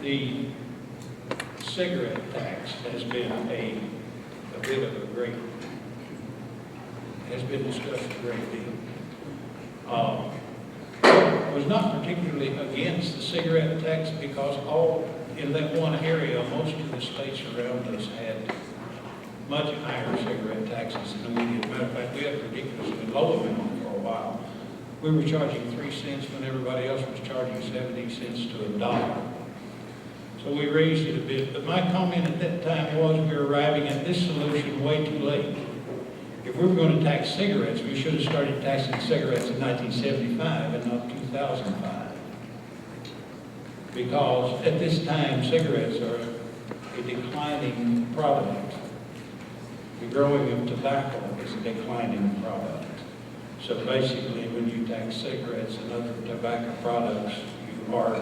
The cigarette tax has been a bit of a great, has been discussed a great deal. Was not particularly against the cigarette tax because all in that one area, most of the states around us had much higher cigarette taxes than we did. Matter of fact, we had a ridiculously low amount for a while. We were charging 3 cents when everybody else was charging 70 cents to $1. So we raised it a bit. But my comment at that time was we were arriving at this solution way too late. If we were going to tax cigarettes, we should have started taxing cigarettes in 1975 and not 2005. Because at this time, cigarettes are a declining product. The growing of tobacco is a declining product. So basically, when you tax cigarettes and other tobacco products, you are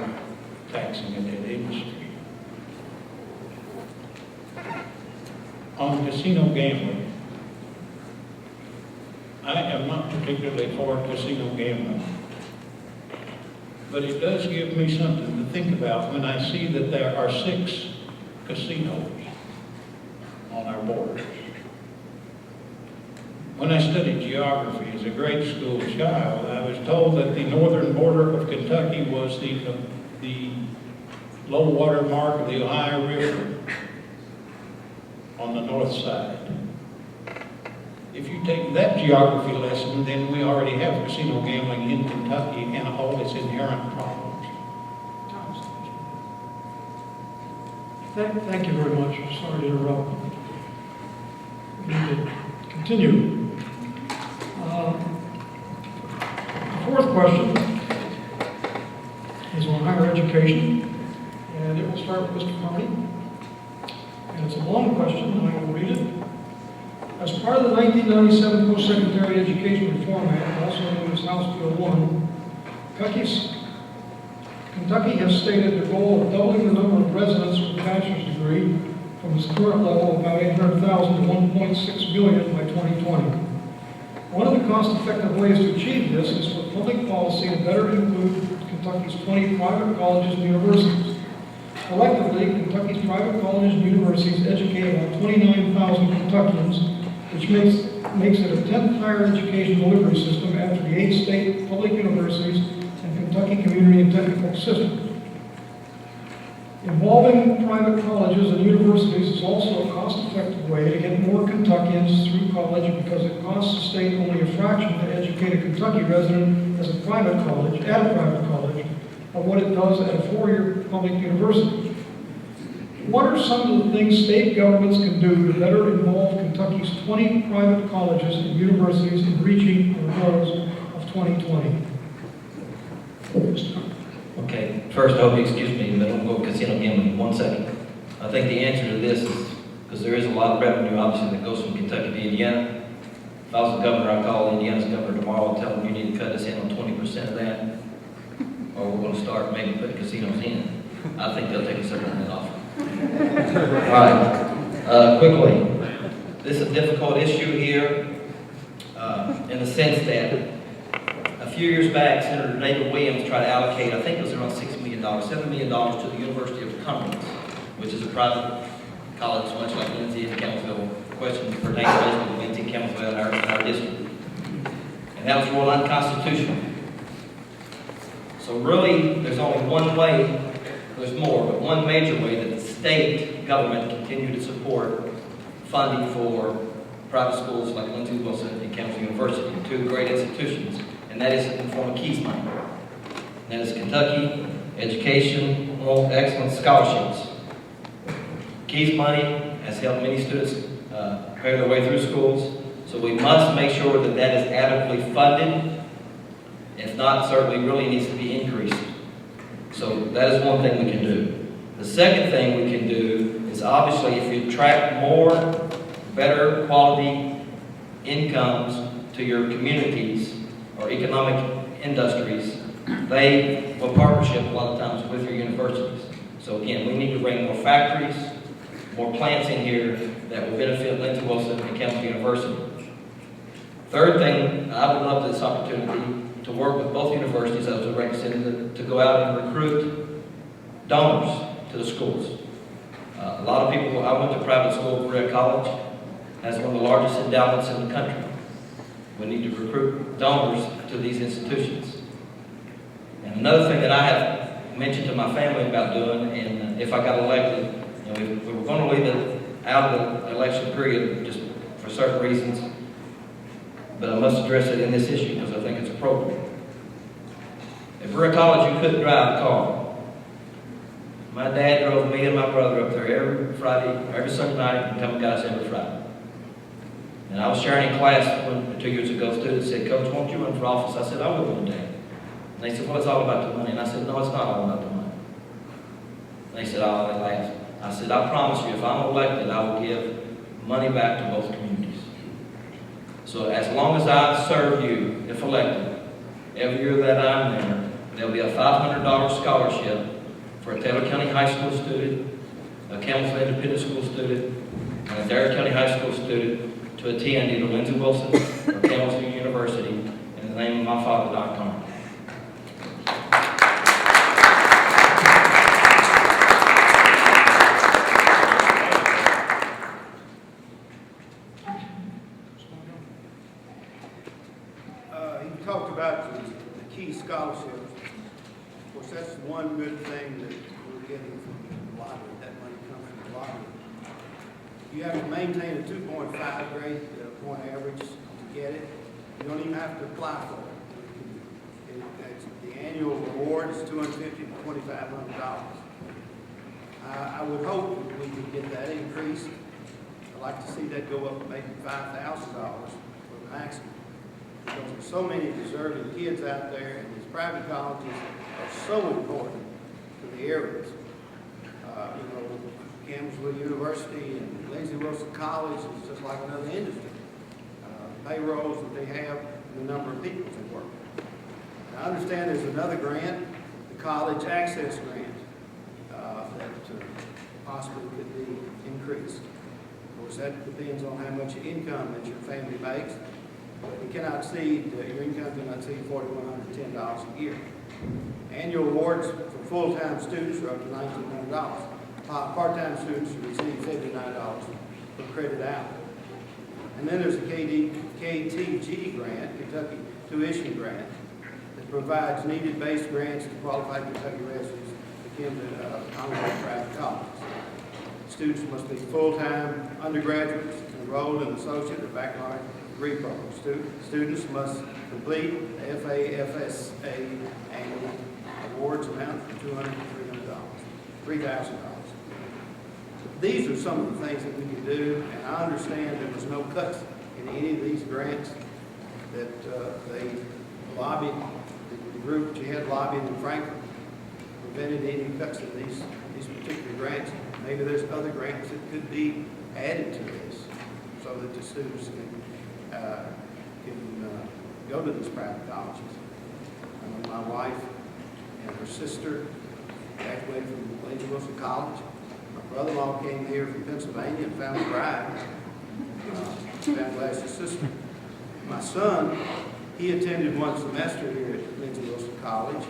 taxing a dead industry. On casino gambling, I am not particularly for casino gambling, but it does give me something to think about when I see that there are 6 casinos on our borders. When I studied geography as a grade school child, I was told that the northern border of Kentucky was the low water mark of the Ohio River on the north side. If you take that geography lesson, then we already have casino gambling in Kentucky and all its inherent problems. Thank you very much. I'm sorry to interrupt. We need to continue. The fourth question is on higher education, and it will start with Mr. Carney. And it's a long question, and I will read it. As part of the 1997 Post-Secondary Education Reform Act, also known as House Bill 1, Kentucky has stated the goal of doubling the number of residents with a bachelor's degree from its current level of about 800,000 to 1.6 million by 2020. One of the cost-effective ways to achieve this is for public policy to better include Kentucky's 20 private colleges and universities. Collectively, Kentucky's private colleges and universities educate about 29,000 Kentuckians, which makes it a 10th higher education delivery system after the 8 state public universities and Kentucky Community and Technical System. Involving private colleges and universities is also a cost-effective way to get more Kentuckians through college because it costs the state only a fraction to educate a Kentucky resident at a private college, of what it does at a 4-year public university. What are some of the things state governments can do to better involve Kentucky's 20 private colleges and universities in reaching our goals of 2020? Okay, first I hope you excuse me, but I'm going to go casino gambling 1 second. I think the answer to this is, because there is a lot of revenue obviously that goes from Kentucky to Indiana. If I was the governor, I'd call Indiana's governor tomorrow and tell him you need to cut us in on 20% of that, or we're going to start maybe putting casinos in. I think they'll take us up on that offer. All right, quickly, this is a difficult issue here in the sense that a few years back, Senator David Williams tried to allocate, I think it was around $6 million, $7 million to the University of Cumberland, which is a private college, much like Lindsey and Campbellsville. The question pertains basically to Lindsey and Campbellsville in our district. And that was ruled unconstitutional. So really, there's only one way, there's more, but one major way that the state government can continue to support funding for private schools like Lindsey Wilson and Campbell University, 2 great institutions, and that is in the form of Keys money. And that is Kentucky Educational Excellence Scholarships. Keys money has helped many students pay their way through schools, so we must make sure that that is adequately funded. If not, certainly really needs to be increased. So that is one thing we can do. The second thing we can do is obviously if you attract more, better quality incomes to your communities or economic industries, they will partnership a lot of times with your universities. So again, we need to bring more factories, more plants in here that will benefit Lindsey Wilson and Campbell University. Third thing, I would love this opportunity to work with both universities as a representative to go out and recruit donors to the schools. A lot of people, I went to private school, Berea College, has one of the largest endowments in the country. We need to recruit donors to these institutions. And another thing that I have mentioned to my family about doing, and if I got elected, you know, we were going to leave it out of the election period just for certain reasons, but I must address it in this issue because I think it's appropriate. At Berea College, you couldn't drive a car. My dad drove me and my brother up there every Friday, every Sunday night, and come and got us every Friday. And I was sharing in class 2 years ago. Students said, "Coach, won't you run for office?" I said, "I will one day." And they said, "Well, it's all about the money." And I said, "No, it's not all about the money." And they said, "Oh," they laughed. I said, "I promise you, if I'm elected, I will give money back to both communities." So as long as I serve you, if elected, every year that I'm there, there'll be a $500 scholarship for a Taylor County High School student, a Campbellsville Independent School student, and a Dare County High School student to attend either Lindsey Wilson or Campbellsville University in the name of my father, Dr. Carter. You talked about the key scholarships. Of course, that's one good thing that we're getting from the lottery. That money comes from the lottery. You have to maintain a 2.5 grade point average to get it. You don't even have to apply for it. The annual reward is $250 to $2,500. I would hope that we could get that increased. I'd like to see that go up to maybe $5,000 for the maximum. Because there's so many deserving kids out there, and these private colleges are so important to the areas. Campbellsville University and Lindsey Wilson College is just like another industry. Payrolls that they have and the number of people that work. I understand there's another grant, the College Access Grant, that possibly could be increased. Of course, that depends on how much income that your family makes. It cannot exceed, your income cannot exceed $4,110 a year. Annual awards for full-time students are up to $1,900. Part-time students receive $59 per credit hour. And then there's a KTG grant, Kentucky Tuition Grant, that provides needed base grants to qualified Kentucky residents to attend private colleges. Students must be full-time undergraduates enrolled in associate or baccalaureate degree programs. Students must complete the FAFSA annual awards amount from $200 to $3,000. These are some of the things that we can do, and I understand there was no cuts in any of these grants that they lobbied, the group that you had lobbying in Frankfurt prevented any cuts in these particular grants. Maybe there's other grants that could be added to this so that the students can go to these private colleges. My wife and her sister graduated from Lindsey Wilson College. My brother-in-law came here from Pennsylvania and found a bride, found Gladys' sister. My son, he attended one semester here at Lindsey Wilson College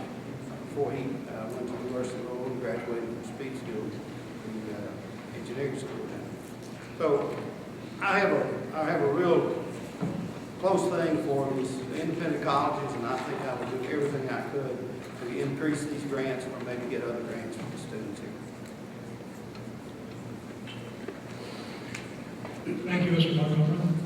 before he went to the University of Louisville and graduated from Speed School, the engineering school. So I have a real close thing for these independent colleges, and I think I will do everything I could to increase these grants or maybe get other grants for the students here. Thank you, Mr. Montgomery.